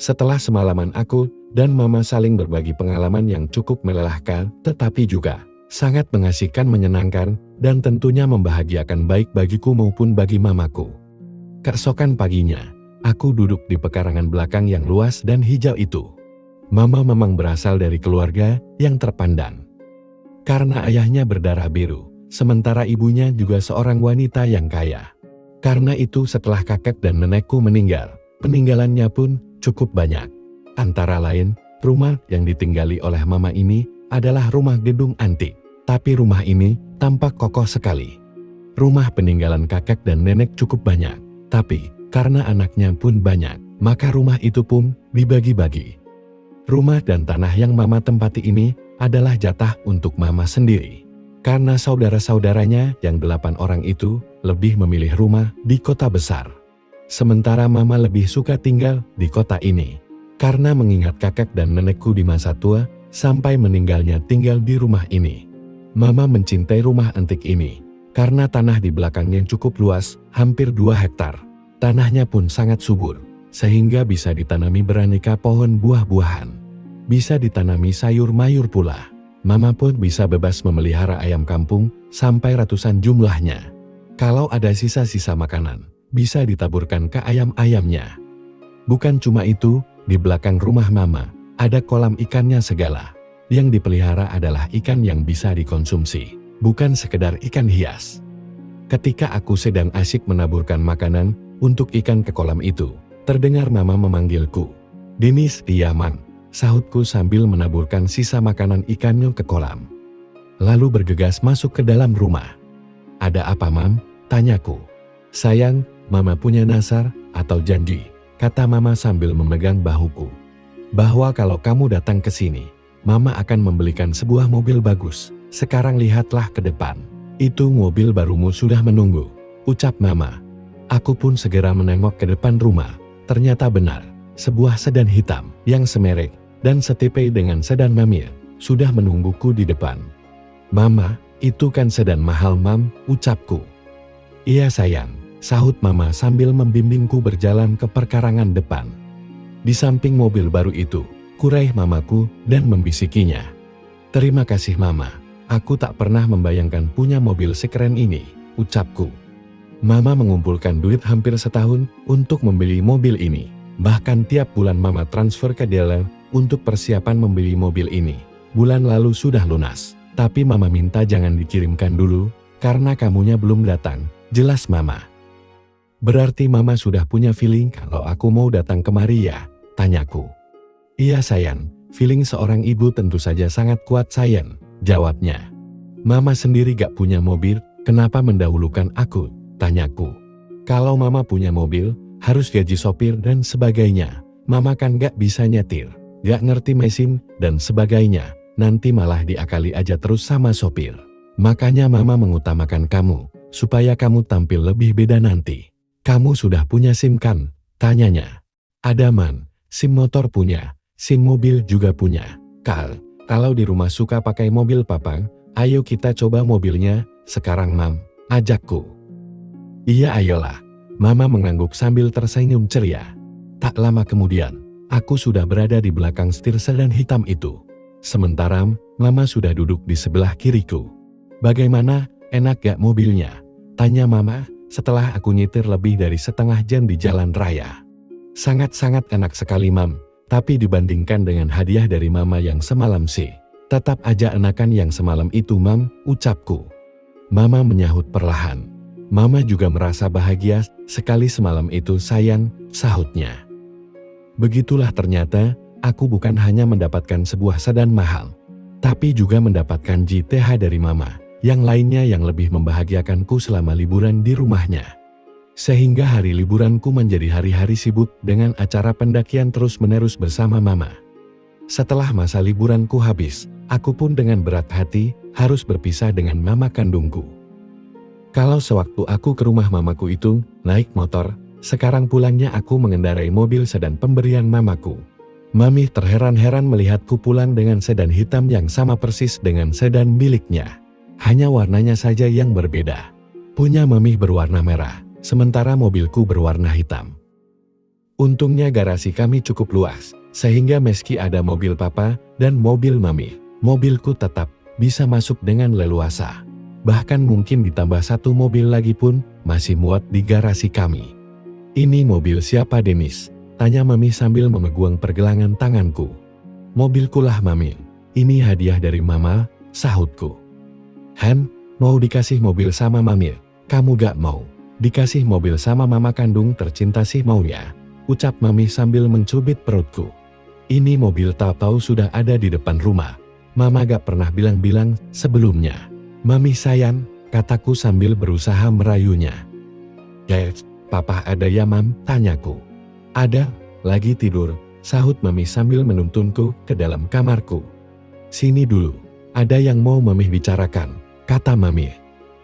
Setelah semalaman aku dan Mama saling berbagi pengalaman yang cukup melelahkan, tetapi juga sangat mengasihkan, menyenangkan, dan tentunya membahagiakan baik bagiku maupun bagi mamaku. Keesokan paginya, aku duduk di pekarangan belakang yang luas dan hijau itu. Mama memang berasal dari keluarga yang terpandang. Karena ayahnya berdarah biru, sementara ibunya juga seorang wanita yang kaya. Karena itu setelah kakek dan nenekku meninggal, peninggalannya pun cukup banyak. Antara lain, rumah yang ditinggali oleh mama ini adalah rumah gedung antik. Tapi rumah ini tampak kokoh sekali. Rumah peninggalan kakek dan nenek cukup banyak. Tapi karena anaknya pun banyak, maka rumah itu pun dibagi-bagi. Rumah dan tanah yang mama tempati ini adalah jatah untuk mama sendiri. Karena saudara-saudaranya yang 8 orang itu lebih memilih rumah di kota besar. Sementara mama lebih suka tinggal di kota ini. Karena mengingat kakek dan nenekku di masa tua, sampai meninggalnya tinggal di rumah ini. Mama mencintai rumah antik ini, karena tanah di belakangnya cukup luas, hampir 2 hektar. Tanahnya pun sangat subur, sehingga bisa ditanami beraneka pohon buah-buahan. Bisa ditanami sayur mayur pula. Mama pun bisa bebas memelihara ayam kampung, sampai ratusan jumlahnya. Kalau ada sisa-sisa makanan, bisa ditaburkan ke ayam-ayamnya. Bukan cuma itu, di belakang rumah mama, ada kolam ikannya segala. Yang dipelihara adalah ikan yang bisa dikonsumsi, bukan sekedar ikan hias. Ketika aku sedang asyik menaburkan makanan untuk ikan ke kolam itu, terdengar mama memanggilku. "Denis, Diaman," sahutku sambil menaburkan sisa makanan ikannya ke kolam. Lalu bergegas masuk ke dalam rumah. "Ada apa, Mam?" tanyaku. "Sayang, mama punya nasar atau janji," kata mama sambil memegang bahuku. "Bahwa kalau kamu datang ke sini, mama akan membelikan sebuah mobil bagus. Sekarang lihatlah ke depan. Itu mobil barumu sudah menunggu," ucap mama. Aku pun segera menengok ke depan rumah. Ternyata benar, sebuah sedan hitam yang semerek dan setipe dengan sedan Mamir sudah menungguku di depan. "Mama, itu kan sedan mahal, Mam," ucapku. "Iya sayang," sahut mama sambil membimbingku berjalan ke perkarangan depan. Di samping mobil baru itu, kuraih mamaku dan membisikinya. "Terima kasih mama, aku tak pernah membayangkan punya mobil sekeren ini," ucapku. Mama mengumpulkan duit hampir setahun untuk membeli mobil ini. Bahkan tiap bulan mama transfer ke dealer untuk persiapan membeli mobil ini. Bulan lalu sudah lunas, tapi mama minta jangan dikirimkan dulu, karena kamunya belum datang, jelas mama. "Berarti mama sudah punya feeling kalau aku mau datang kemari ya?" tanyaku. "Iya sayang, feeling seorang ibu tentu saja sangat kuat sayang," jawabnya. "Mama sendiri gak punya mobil, kenapa mendahulukan aku?" tanyaku. "Kalau mama punya mobil, harus gaji sopir dan sebagainya. Mama kan gak bisa nyetir, gak ngerti mesin dan sebagainya. Nanti malah diakali aja terus sama sopir. Makanya mama mengutamakan kamu, supaya kamu tampil lebih beda nanti." "Kamu sudah punya SIM kan?" tanyanya. "Ada Man, SIM motor punya, SIM mobil juga punya. Kalau di rumah suka pakai mobil papa, ayo kita coba mobilnya sekarang Mam," ajakku. "Iya ayolah," mama mengangguk sambil tersenyum ceria. Tak lama kemudian, aku sudah berada di belakang setir sedan hitam itu. Sementara mama sudah duduk di sebelah kiriku. "Bagaimana, enak gak mobilnya?" tanya mama setelah aku nyetir lebih dari setengah jam di jalan raya. "Sangat-sangat enak sekali Mam, tapi dibandingkan dengan hadiah dari mama yang semalam sih, tetap aja enakan yang semalam itu Mam," ucapku. Mama menyahut perlahan. "Mama juga merasa bahagia sekali semalam itu sayang," sahutnya. Begitulah ternyata, aku bukan hanya mendapatkan sebuah sedan mahal, tapi juga mendapatkan JTH dari mama, yang lainnya yang lebih membahagiakanku selama liburan di rumahnya. Sehingga hari liburanku menjadi hari-hari sibuk dengan acara pendakian terus-menerus bersama mama. Setelah masa liburanku habis, aku pun dengan berat hati harus berpisah dengan mama kandungku. Kalau sewaktu aku ke rumah mamaku itu naik motor, sekarang pulangnya aku mengendarai mobil sedan pemberian mamaku. Mami terheran-heran melihatku pulang dengan sedan hitam yang sama persis dengan sedan miliknya. Hanya warnanya saja yang berbeda. Punya Mami berwarna merah, sementara mobilku berwarna hitam. Untungnya garasi kami cukup luas, sehingga meski ada mobil papa dan mobil mami, mobilku tetap bisa masuk dengan leluasa. Bahkan mungkin ditambah satu mobil lagi pun masih muat di garasi kami. Ini mobil siapa Denis? Tanya mami sambil memegang pergelangan tanganku. Mobilkulah mami, ini hadiah dari mama, sahutku. Han, mau dikasih mobil sama mami? Kamu gak mau? Dikasih mobil sama mama kandung tercinta sih mau ya? Ucap mami sambil mencubit perutku. Ini mobil tahu-tahu sudah ada di depan rumah. Mama gak pernah bilang-bilang sebelumnya. Mami sayang, kataku sambil berusaha merayunya. Guys, papa ada ya mam? Tanyaku. Ada, lagi tidur, sahut mami sambil menuntunku ke dalam kamarku. Sini dulu, ada yang mau mami bicarakan, kata mami.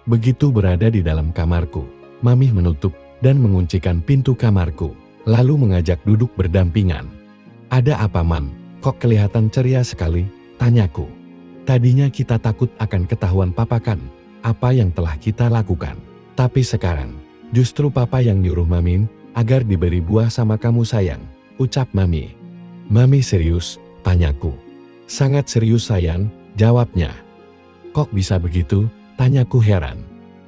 Begitu berada di dalam kamarku, mami menutup dan menguncikan pintu kamarku, lalu mengajak duduk berdampingan. Ada apa mam? Kok kelihatan ceria sekali? Tanyaku. Tadinya kita takut akan ketahuan papa kan, apa yang telah kita lakukan. Tapi sekarang, justru papa yang nyuruh mami agar diberi buah sama kamu sayang, ucap mami. Mami serius? Tanyaku. Sangat serius sayang, jawabnya. Kok bisa begitu? Tanyaku heran.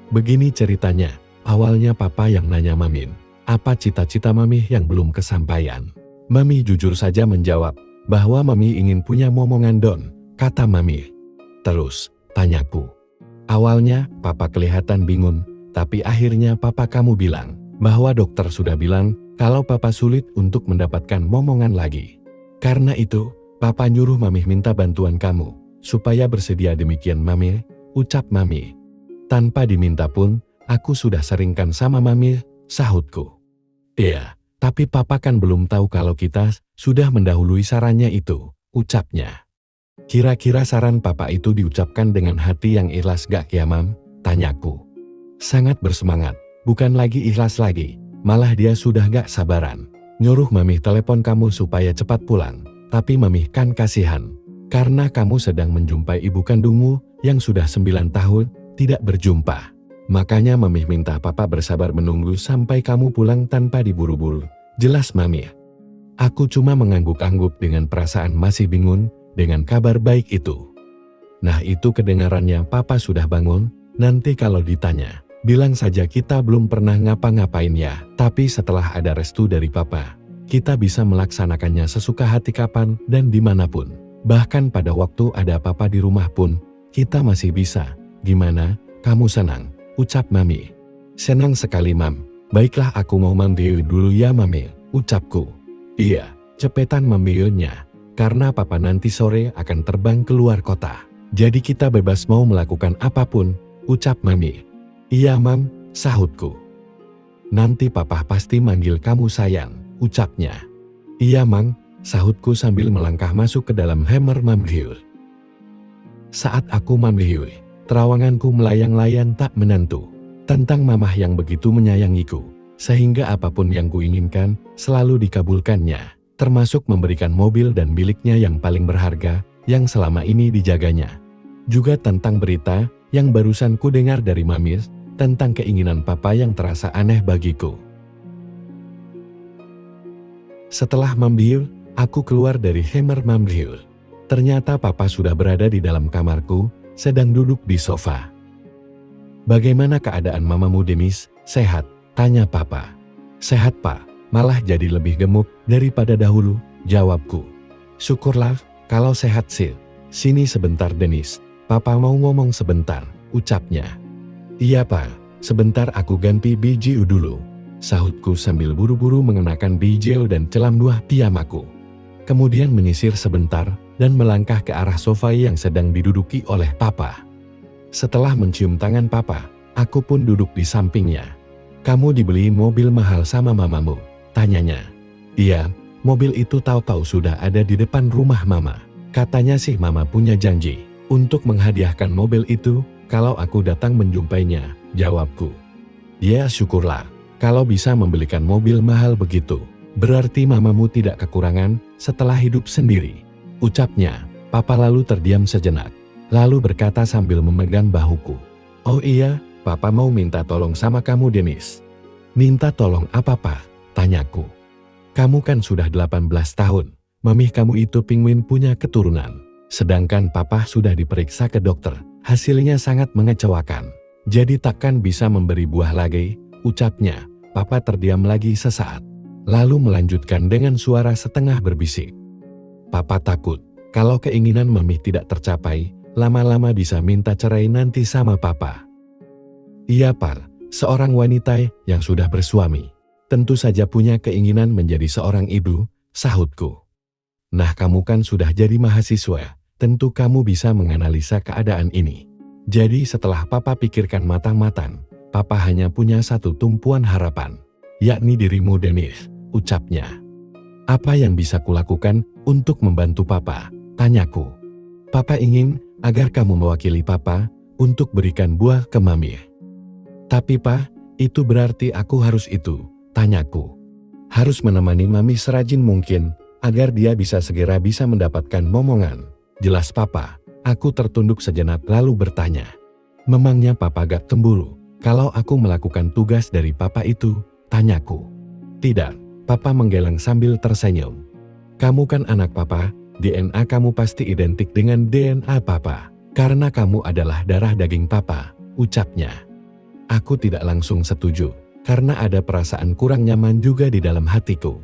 Begini ceritanya, awalnya papa yang nanya Mamin, apa cita-cita mami yang belum kesampaian. Mami jujur saja menjawab, bahwa mami ingin punya momongan don, kata mami. Terus, tanyaku. Awalnya, papa kelihatan bingung, tapi akhirnya papa kamu bilang, bahwa dokter sudah bilang, kalau papa sulit untuk mendapatkan momongan lagi. Karena itu, papa nyuruh mami minta bantuan kamu, supaya bersedia demikian mami, ucap mami. Tanpa diminta pun, aku sudah seringkan sama mami, sahutku. Iya, tapi papa kan belum tahu kalau kita sudah mendahului sarannya itu, ucapnya. Kira-kira saran papa itu diucapkan dengan hati yang ikhlas gak ya mam? Tanyaku. Sangat bersemangat, bukan lagi ikhlas lagi, malah dia sudah gak sabaran. Nyuruh mami telepon kamu supaya cepat pulang, tapi mami kan kasihan. Karena kamu sedang menjumpai ibu kandungmu yang sudah 9 tahun tidak berjumpa. Makanya mami minta papa bersabar menunggu sampai kamu pulang tanpa diburu-buru. Jelas mami. Aku cuma mengangguk-angguk dengan perasaan masih bingung dengan kabar baik itu. Nah itu kedengarannya papa sudah bangun, nanti kalau ditanya, bilang saja kita belum pernah ngapa-ngapain ya. Tapi setelah ada restu dari papa, kita bisa melaksanakannya sesuka hati kapan dan dimanapun. Bahkan pada waktu ada papa di rumah pun, kita masih bisa. Gimana, kamu senang? Ucap mami. Senang sekali mam. Baiklah aku mau mandi dulu ya mami, ucapku. Iya, cepetan mambinya. Karena papa nanti sore akan terbang keluar kota. Jadi kita bebas mau melakukan apapun, ucap mami. Iya mam, sahutku. Nanti papa pasti manggil kamu sayang, ucapnya. Iya mam, sahutku sambil melangkah masuk ke dalam kamar mambiu. Saat aku mambiu, terawanganku melayang-layang tak menentu. Tentang mamah yang begitu menyayangiku, sehingga apapun yang kuinginkan selalu dikabulkannya. Termasuk memberikan mobil dan miliknya yang paling berharga, yang selama ini dijaganya. Juga tentang berita yang barusan ku dengar dari Mamis, tentang keinginan papa yang terasa aneh bagiku. Setelah mambiu, aku keluar dari kamar mambiu. Ternyata papa sudah berada di dalam kamarku, sedang duduk di sofa. Bagaimana keadaan mamamu Denis? Sehat? Tanya papa. Sehat pak. Malah jadi lebih gemuk daripada dahulu, jawabku. Syukurlah, kalau sehat sih. Sini sebentar Denis, papa mau ngomong sebentar, ucapnya. Iya pak, sebentar aku ganti biju dulu, sahutku sambil buru-buru mengenakan biju dan celam dua piyamaku. Kemudian menyisir sebentar dan melangkah ke arah sofa yang sedang diduduki oleh papa. Setelah mencium tangan papa, aku pun duduk di sampingnya. Kamu dibeli mobil mahal sama mamamu? Tanyanya. Iya, mobil itu tahu-tahu sudah ada di depan rumah mama. Katanya sih mama punya janji untuk menghadiahkan mobil itu kalau aku datang menjumpainya, jawabku. Ya syukurlah, kalau bisa membelikan mobil mahal begitu. Berarti mamamu tidak kekurangan setelah hidup sendiri, ucapnya. Papa lalu terdiam sejenak, lalu berkata sambil memegang bahuku. Oh iya, papa mau minta tolong sama kamu Denis. Minta tolong apa pak? Tanyaku. Kamu kan sudah 18 tahun. Mamih kamu itu penguin punya keturunan. Sedangkan papa sudah diperiksa ke dokter. Hasilnya sangat mengecewakan. Jadi takkan bisa memberi buah lagi, ucapnya. Papa terdiam lagi sesaat. Lalu melanjutkan dengan suara setengah berbisik. Papa takut, kalau keinginan mamih tidak tercapai, lama-lama bisa minta cerai nanti sama papa. Iya Par, seorang wanita yang sudah bersuami. Tentu saja punya keinginan menjadi seorang ibu, sahutku. Nah kamu kan sudah jadi mahasiswa, tentu kamu bisa menganalisa keadaan ini. Jadi setelah papa pikirkan matang-matang, papa hanya punya satu tumpuan harapan, yakni dirimu Dennis, ucapnya. Apa yang bisa kulakukan untuk membantu papa? Tanyaku. Papa ingin agar kamu mewakili papa untuk berikan buah ke mami. Tapi pa, itu berarti aku harus itu, tanyaku. Harus menemani mami serajin mungkin, agar dia bisa segera bisa mendapatkan momongan. Jelas papa, aku tertunduk sejenak lalu bertanya. Memangnya papa gak cemburu kalau aku melakukan tugas dari papa itu, tanyaku. Tidak, papa menggeleng sambil tersenyum. Kamu kan anak papa, DNA kamu pasti identik dengan DNA papa, karena kamu adalah darah daging papa, ucapnya. Aku tidak langsung setuju, karena ada perasaan kurang nyaman juga di dalam hatiku.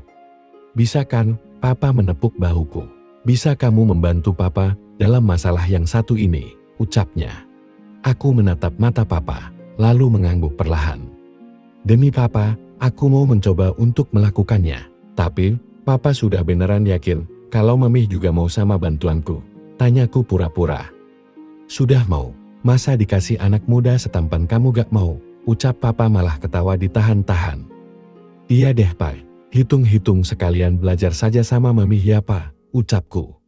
Bisa kan, papa menepuk bahuku. Bisa kamu membantu papa dalam masalah yang satu ini, ucapnya. Aku menatap mata papa, lalu mengangguk perlahan. Demi papa, aku mau mencoba untuk melakukannya. Tapi, papa sudah beneran yakin kalau mamih juga mau sama bantuanku? Tanyaku pura-pura. Sudah mau. Masa dikasih anak muda setampan kamu gak mau? Ucap papa malah ketawa ditahan-tahan. Iya deh pak, hitung-hitung sekalian belajar saja sama mami ya pak, ucapku.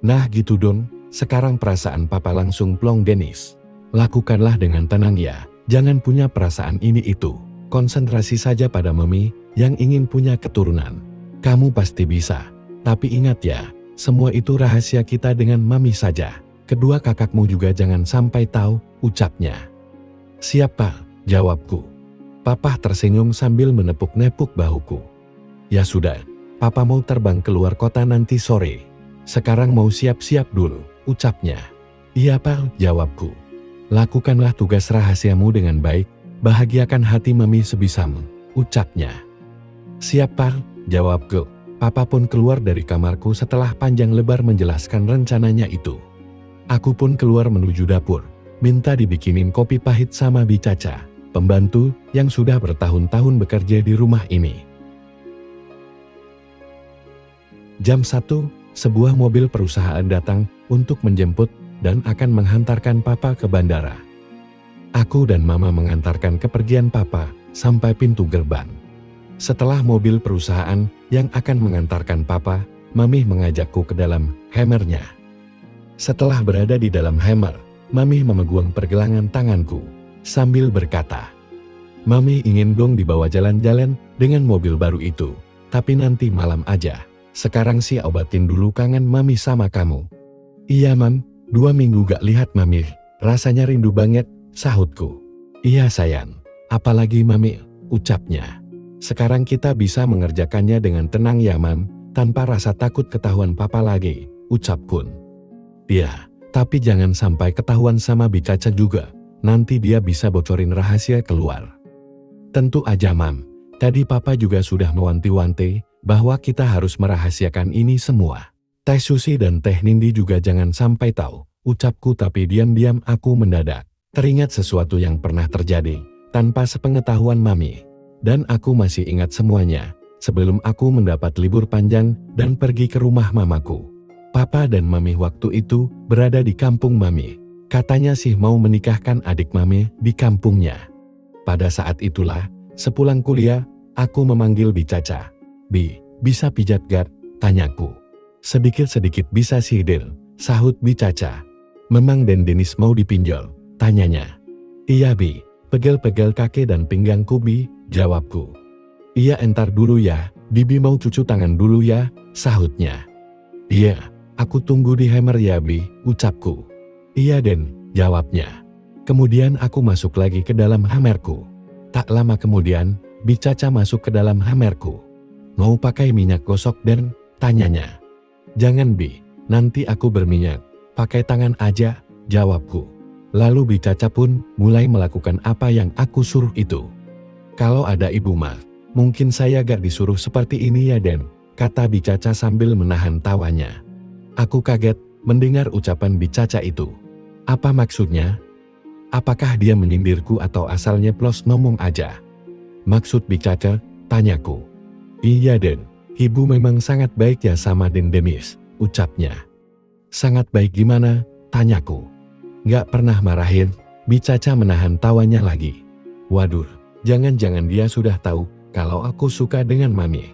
Nah gitu dong, sekarang perasaan papa langsung plong Dennis. Lakukanlah dengan tenang ya, jangan punya perasaan ini itu. Konsentrasi saja pada mami yang ingin punya keturunan. Kamu pasti bisa, tapi ingat ya, semua itu rahasia kita dengan mami saja. Kedua kakakmu juga jangan sampai tahu, ucapnya. Siap pak, jawabku. Papa tersenyum sambil menepuk-nepuk bahuku. Ya sudah, papa mau terbang keluar kota nanti sore. Sekarang mau siap-siap dulu, ucapnya. Iya pak, jawabku. Lakukanlah tugas rahasiamu dengan baik, bahagiakan hati mami sebisamu, ucapnya. Siap pak, jawabku. Papa pun keluar dari kamarku setelah panjang lebar menjelaskan rencananya itu. Aku pun keluar menuju dapur, minta dibikinin kopi pahit sama Bi Caca, pembantu yang sudah bertahun-tahun bekerja di rumah ini. Jam 1, sebuah mobil perusahaan datang untuk menjemput dan akan menghantarkan papa ke bandara. Aku dan mama mengantarkan kepergian papa sampai pintu gerbang. Setelah mobil perusahaan yang akan mengantarkan papa, mami mengajakku ke dalam Hammernya. Setelah berada di dalam Hammer, mami memegang pergelangan tanganku sambil berkata, Mami ingin dong dibawa jalan-jalan dengan mobil baru itu, tapi nanti malam aja. Sekarang sih obatin dulu kangen mami sama kamu. Iya mam, 2 minggu gak lihat mami, rasanya rindu banget, sahutku. Iya sayang, apalagi mami, ucapnya. Sekarang kita bisa mengerjakannya dengan tenang ya mam, tanpa rasa takut ketahuan papa lagi, ucapkun. Ya, tapi jangan sampai ketahuan sama Bi Caca juga, nanti dia bisa bocorin rahasia keluar. Tentu aja mam, tadi papa juga sudah mewanti-wanti bahwa kita harus merahasiakan ini semua. Teh Susi dan Teh Nindi juga jangan sampai tahu, ucapku tapi diam-diam aku mendadak. Teringat sesuatu yang pernah terjadi, tanpa sepengetahuan mami. Dan aku masih ingat semuanya, sebelum aku mendapat libur panjang dan pergi ke rumah mamaku. Papa dan mami waktu itu berada di kampung mami. Katanya sih mau menikahkan adik mami di kampungnya. Pada saat itulah, sepulang kuliah, aku memanggil Bi Caca. Bi, bisa pijat gak? Tanyaku. Sedikit-sedikit bisa sih Del, sahut Bi Caca. Memang Den Dennis mau dipinjol? Tanyanya. Iya Bi, pegel-pegel kaki dan pinggangku Bi, jawabku. Iya entar dulu ya, Bibi mau cucu tangan dulu ya, sahutnya. Iya. Aku tunggu di Hammer ya Bi, ucapku. Iya Den, jawabnya. Kemudian aku masuk lagi ke dalam Hammerku. Tak lama kemudian, Bi Caca masuk ke dalam Hammerku. Mau pakai minyak gosok dan tanyanya. Jangan Bi, nanti aku berminyak. Pakai tangan aja, jawabku. Lalu Bi Caca pun mulai melakukan apa yang aku suruh itu. Kalau ada Ibu mah, mungkin saya gak disuruh seperti ini ya Den, kata Bi Caca sambil menahan tawanya. Aku kaget mendengar ucapan Bi Caca itu. Apa maksudnya? Apakah dia menyindirku atau asalnya plus ngomong aja? Maksud Bi Caca, tanyaku. Iya Den, Ibu memang sangat baik ya sama Den Demis, ucapnya. Sangat baik gimana? Tanyaku. Gak pernah marahin, Bi Caca menahan tawanya lagi. Waduh, jangan-jangan dia sudah tahu kalau aku suka dengan Mami.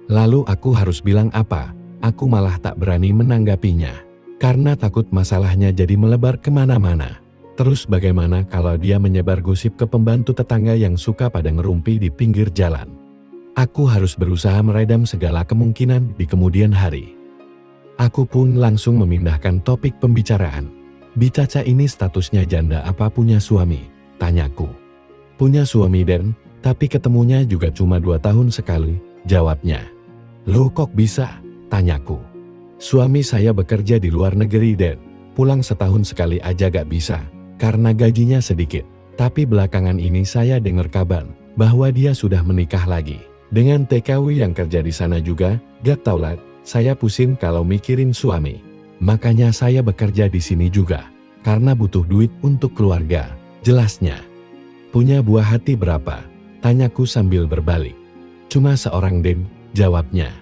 Lalu aku harus bilang apa? Aku malah tak berani menanggapinya. Karena takut masalahnya jadi melebar kemana-mana. Terus bagaimana kalau dia menyebar gosip ke pembantu tetangga yang suka pada ngerumpi di pinggir jalan? Aku harus berusaha meredam segala kemungkinan di kemudian hari. Aku pun langsung memindahkan topik pembicaraan. Bi Caca ini statusnya janda apa punya suami? Tanyaku. Punya suami Den, tapi ketemunya juga cuma 2 tahun sekali, jawabnya. Loh kok bisa? Tanyaku. Suami saya bekerja di luar negeri Den, pulang setahun sekali aja gak bisa, karena gajinya sedikit. Tapi belakangan ini saya dengar kabar bahwa dia sudah menikah lagi. Dengan TKW yang kerja di sana juga, gak tau lah, saya pusing kalau mikirin suami. Makanya saya bekerja di sini juga, karena butuh duit untuk keluarga, jelasnya. Punya buah hati berapa? Tanyaku sambil berbalik. Cuma seorang Den, jawabnya.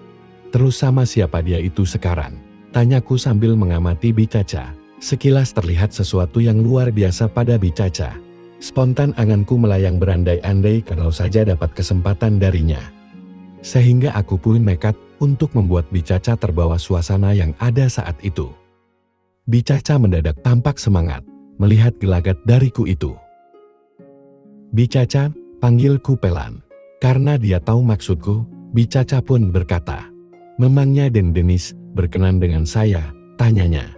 Terus sama siapa dia itu sekarang? Tanyaku sambil mengamati Bi Caca. Sekilas terlihat sesuatu yang luar biasa pada Bi Caca. Spontan anganku melayang berandai-andai kalau saja dapat kesempatan darinya. Sehingga aku pun nekat untuk membuat Bi Caca terbawa suasana yang ada saat itu. Bi Caca mendadak tampak semangat melihat gelagat dariku itu. Bi Caca, panggilku Pelan. Karena dia tahu maksudku, Bi Caca pun berkata, memangnya Den Denis berkenan dengan saya? Tanyanya.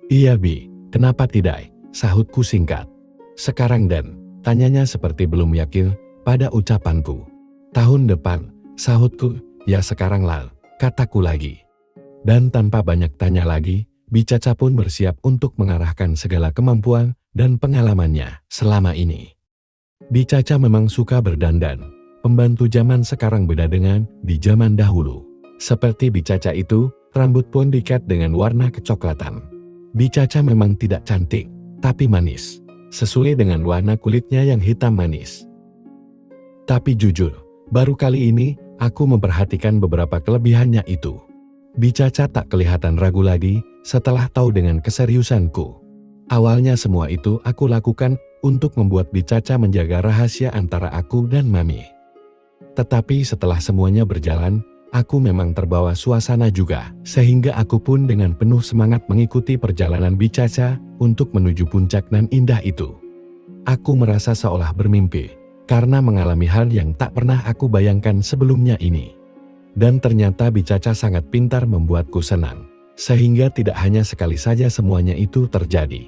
Iya Bi, kenapa tidak? Sahutku singkat. Sekarang Den, tanyanya seperti belum yakin pada ucapanku. Tahun depan, sahutku, ya sekarang lah, kataku lagi. Dan tanpa banyak tanya lagi, Bi Caca pun bersiap untuk mengarahkan segala kemampuan dan pengalamannya selama ini. Bi Caca memang suka berdandan. Pembantu zaman sekarang beda dengan di zaman dahulu. Seperti Bi Caca itu, rambut pun dikat dengan warna kecoklatan. Bi Caca memang tidak cantik, tapi manis. Sesuai dengan warna kulitnya yang hitam manis. Tapi jujur, baru kali ini aku memperhatikan beberapa kelebihannya itu. Bi Caca tak kelihatan ragu lagi setelah tahu dengan keseriusanku. Awalnya semua itu aku lakukan untuk membuat Bi Caca menjaga rahasia antara aku dan Mami. Tetapi setelah semuanya berjalan, aku memang terbawa suasana juga, sehingga aku pun dengan penuh semangat mengikuti perjalanan Bi Caca untuk menuju puncak nan indah itu. Aku merasa seolah bermimpi, karena mengalami hal yang tak pernah aku bayangkan sebelumnya ini. Dan ternyata Bi Caca sangat pintar membuatku senang, sehingga tidak hanya sekali saja semuanya itu terjadi.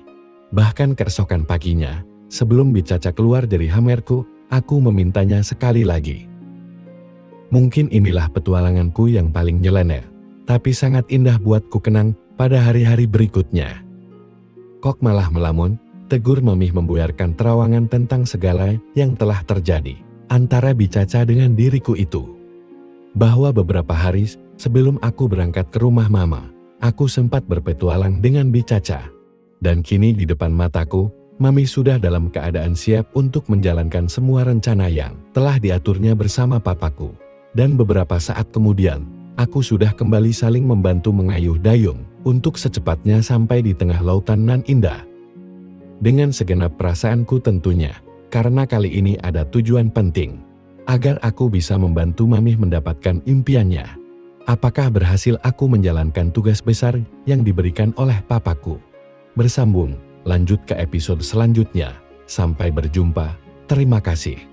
Bahkan keesokan paginya, sebelum Bi Caca keluar dari hamerku, aku memintanya sekali lagi. Mungkin inilah petualanganku yang paling nyeleneh, tapi sangat indah buatku kenang pada hari-hari berikutnya. Kok malah melamun, tegur Mami membuyarkan terawangan tentang segala yang telah terjadi antara Bi Caca dengan diriku itu. Bahwa beberapa hari sebelum aku berangkat ke rumah Mama, aku sempat berpetualang dengan Bi Caca. Dan kini di depan mataku, Mami sudah dalam keadaan siap untuk menjalankan semua rencana yang telah diaturnya bersama papaku. Dan beberapa saat kemudian, aku sudah kembali saling membantu mengayuh dayung untuk secepatnya sampai di tengah lautan nan indah. Dengan segenap perasaanku tentunya, karena kali ini ada tujuan penting, agar aku bisa membantu Mami mendapatkan impiannya. Apakah berhasil aku menjalankan tugas besar yang diberikan oleh papaku? Bersambung, lanjut ke episode selanjutnya. Sampai berjumpa, terima kasih.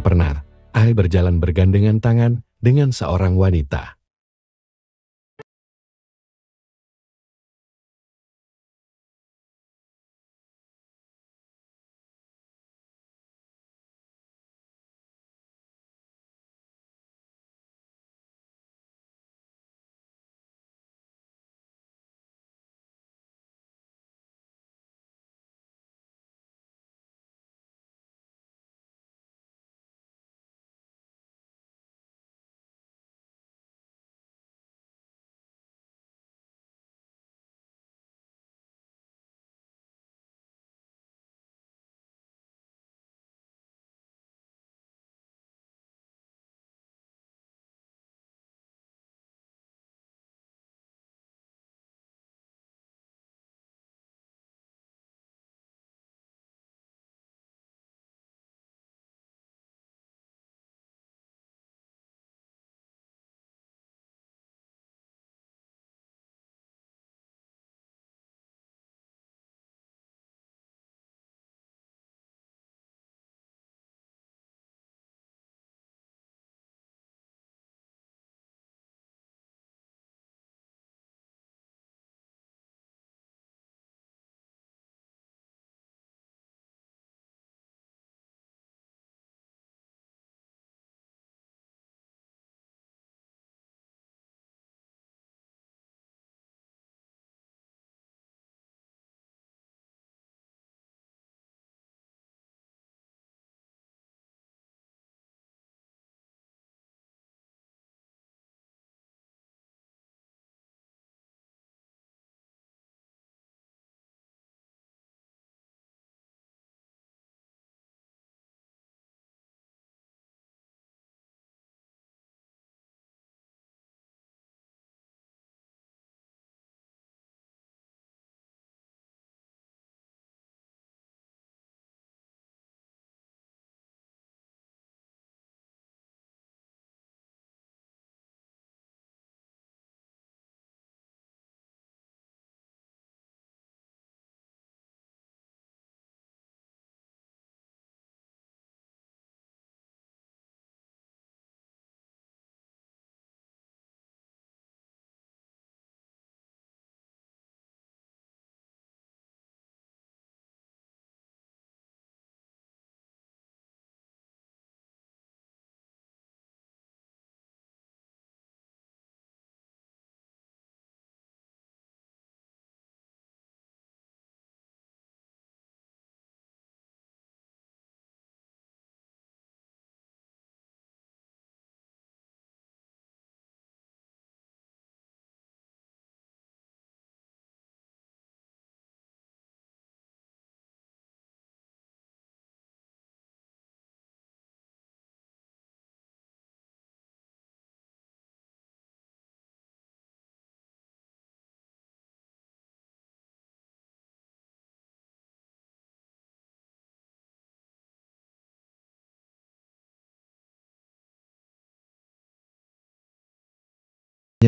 pernah, Ai berjalan bergandengan tangan dengan seorang wanita.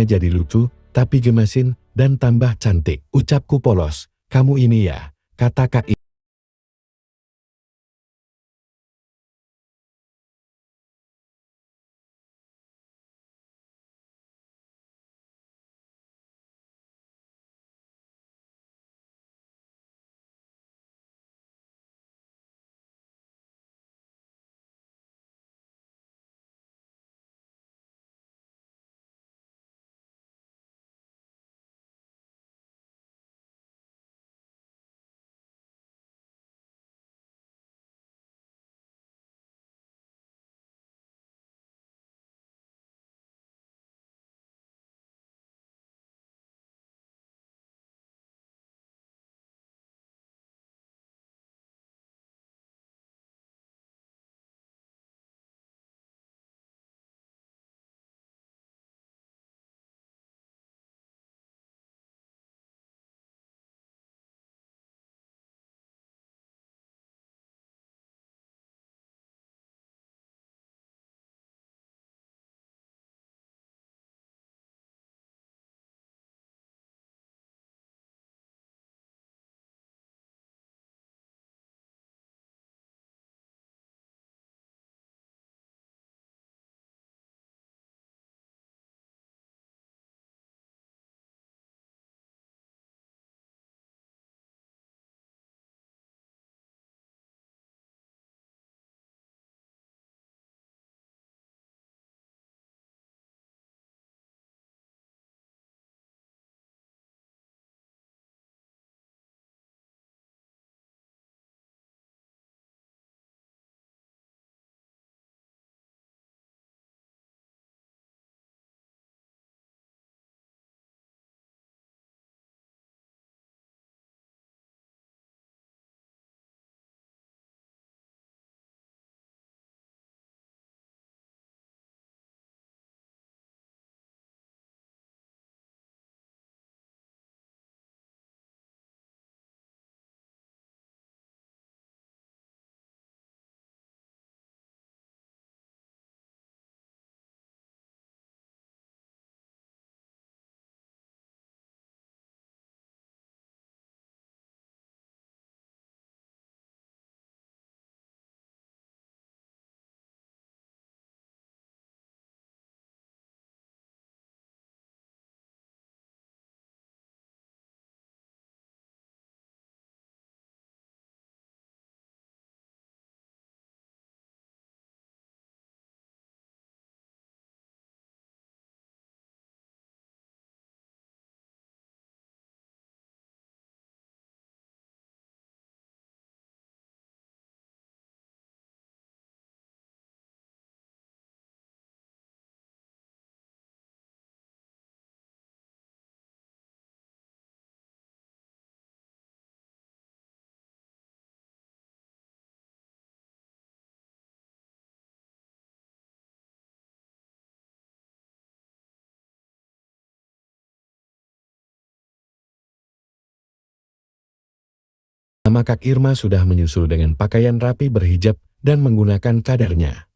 Jadi lucu, tapi gemesin, dan tambah cantik. Ucapku polos, kamu ini ya, kata Kak Mama Kak Irma sudah menyusul dengan pakaian rapi berhijab dan menggunakan cadarnya.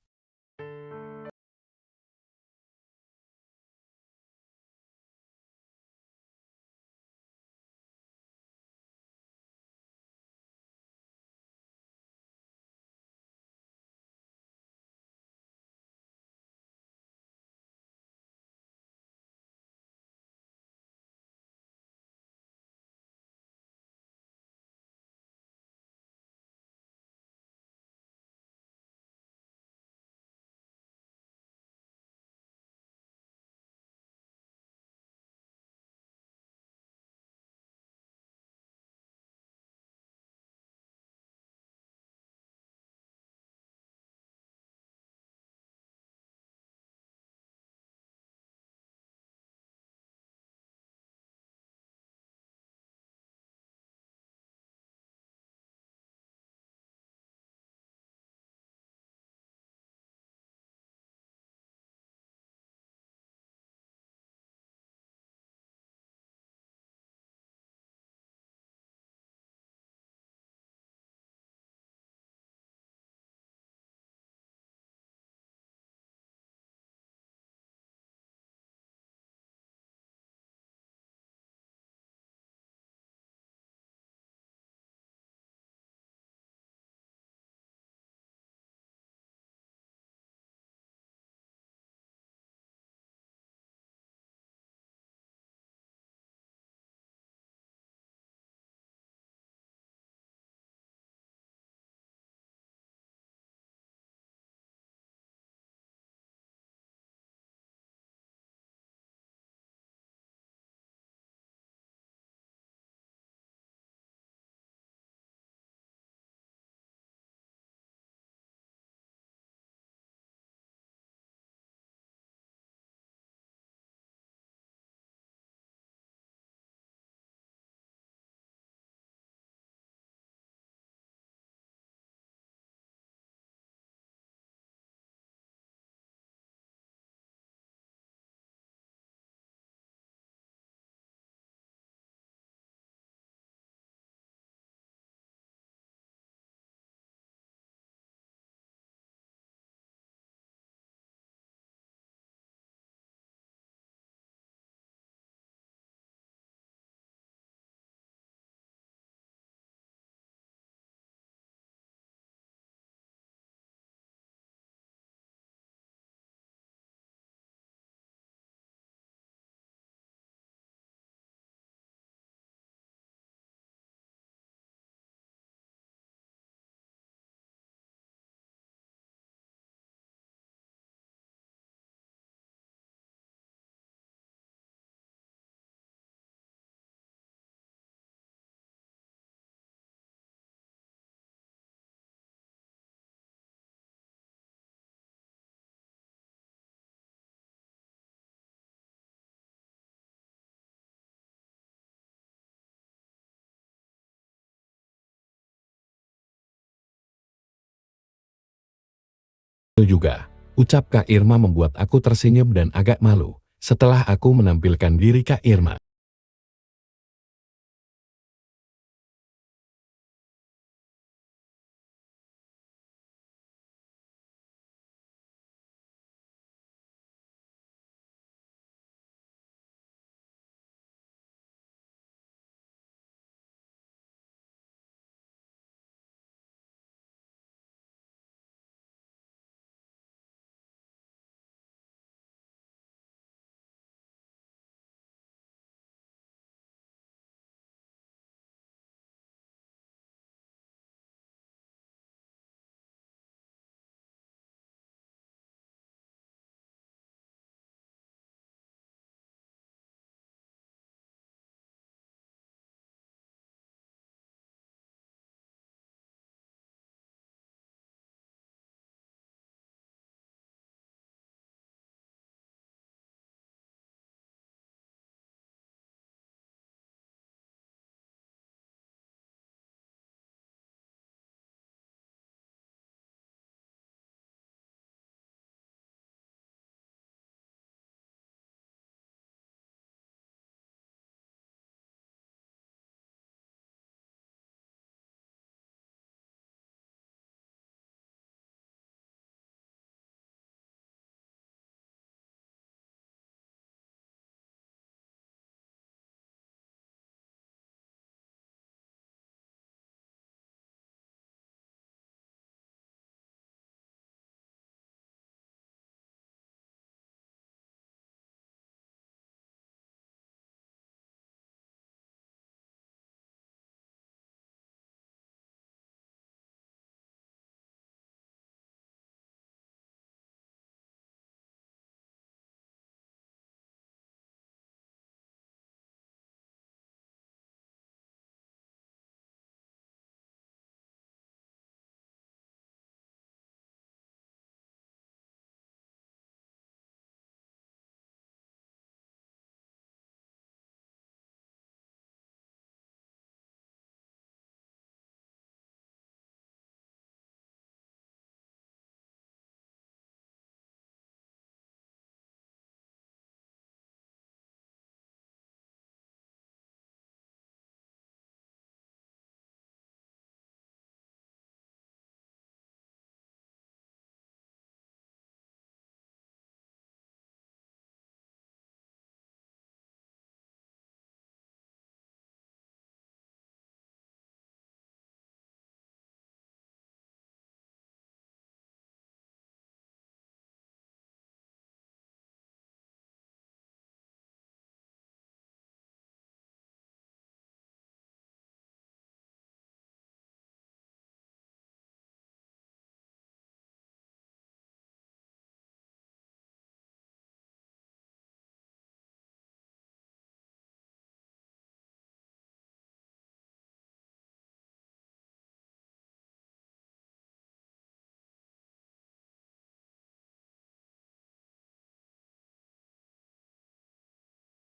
Itu juga, ucap Kak Irma membuat aku tersenyum dan agak malu. Setelah aku menampilkan diri Kak Irma,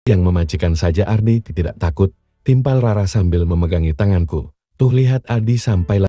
Yang memajikan saja Ardi tidak takut, timpal Rara sambil memegangi tanganku. Tuh lihat Ardi sampai